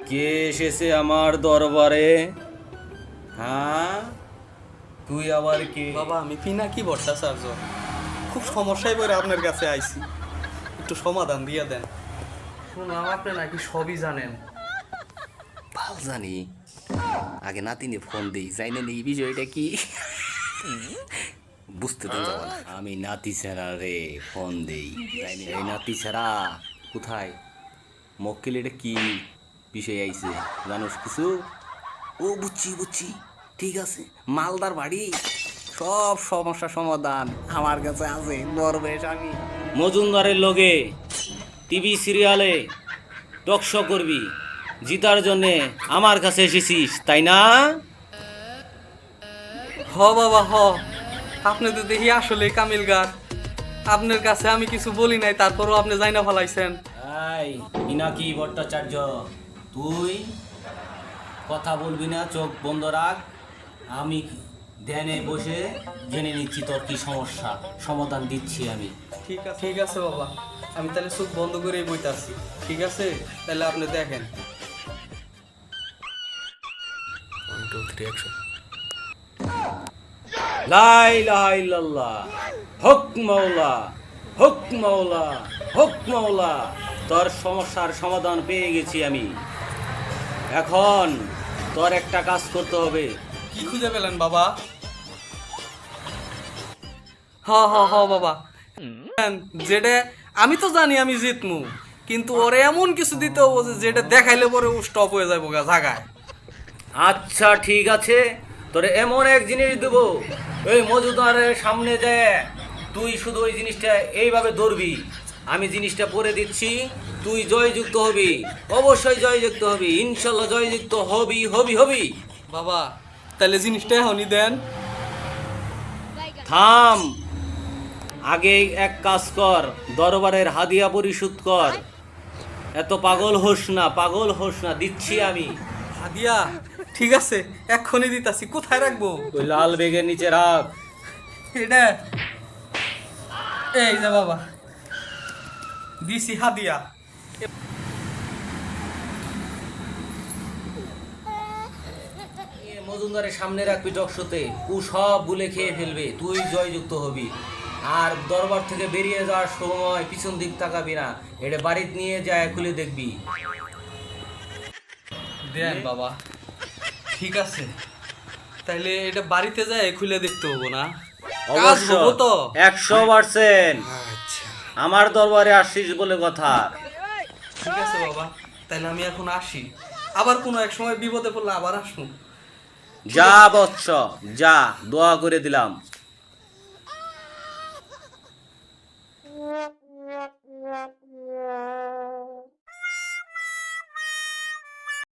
কে এসেছে আমার দরবারে? হ্যাঁ, তুই আবার কে? বাবা আমি পিনাকি ভট্টাচার্য, খুব সমস্যায় পড়ে আপনার কাছে আইছি, একটু সমাধান দিয়ে দেন। শুনলাম আপনি নাকি সবই জানেন। ভাল জানি, আগে নাতিনে ফোন দিই, যাই না এই বিষয়টা কি বুঝতে তো যাবো না। আমি নাতি ছাড়া রে ফোন দেই, এই নাতি ছাড়া কোথায়? মক্কেল এটা কি বিষয় আইছে জানোস কিছু? ও বুঝছি বুঝছি, ঠিক আছে, মালদার বাড়ি, সব সমস্যা সমাধান আমার কাছে আছে। দরবেশ আমি মজুমদারের লগে টিভি সিরিয়ালে টকশো করবি, জিতার জন্যে আমার কাছে এসেছিস তাই না? হ বাবা হ, আপনি তো দেখি আসলে কামিলগার। আপনার কাছে আমি কিছু বলি নাই, তারপরও আপনি যাই না ফেলাইছেন। এই পিনাকি ভট্টাচার্য, তুই কথা বলবি না, চোখ বন্ধ রাখ। আমি ধ্যানে বসে জেনে নিচ্ছি তোর কি সমস্যা, সমাধান দিচ্ছি আমি। ঠিক আছে বাবা, আমি তাহলে চোখ বন্ধ করেই বইতাছি। ঠিক আছে, তাহলে আপনি দেখেন। 1 2 3 অ্যাকশন। লা ইলাহা ইল্লাল্লাহ, হক মাওলা, হক মাওলা, হক মাওলা। তোর সমস্যার সমাধান পেয়ে গেছি আমি। এখন তোর একটা কাজ করতে হবে। কি খুঁজে পেলেন বাবা? হ হ হ বাবা, যেটা আমি তো জানি আমি জিতমু, কিন্তু ওরে এমন কিছু দিতে হবে যে যেটা দেখাইলে পরে ও স্টপ হয়ে যাবো গা জায়গায়। আচ্ছা ঠিক আছে, তোরে এমন এক জিনিস দেব, ওই মজুদারের সামনে যায় তুই শুধু ওই জিনিসটা এইভাবে ধরবি, আমি জিনিসটা পরে দিচ্ছি, তুই জয়যুক্ত হবি, অবশ্যই জয়যুক্ত হবি, ইনশাল্লাহ জয়যুক্ত হবি হবি হবি। বাবা তাহলে জিনিসটা এখনই দেন। থাম, আগে এক কাজ কর, দরবারের হাদিয়া পরিশোধ কর। এত পাগল হোস না, পাগল হোস না, দিচ্ছি আমি। হাদিয়া? ঠিক আছে, এক্ষুনি দিতাছি। কোথায় রাখবো? ওই লাল বেগের নিচে রাখ। এটা এই যে বাবা, দিছি হাদিয়া। মজুমদারের সামনে রাখবি টকশোতে, ও সব ভুলে খেয়ে ফেলবে, তুই জয়যুক্ত হবি। আর দরবার থেকে বেরিয়ে যাওয়ার সময় পিছন দিক তাকাবি না, এটা বাড়িতে নিয়ে যায় খুলে দেখবি। দেন বাবা। ঠিক আছে, তাইলে এটা বাড়িতে যায় খুলে দেখতে হবো না? কাজ হবো তো? 100%। আচ্ছা আমার দরবারে আসছিস বলে কথা। ঠিক আছে বাবা, তাহলে আমি এখন আসি। আবার কোনো এক সময় বিপদে পড়লে আবার আসবো। যা বৎস যা, দোয়া করে দিলাম।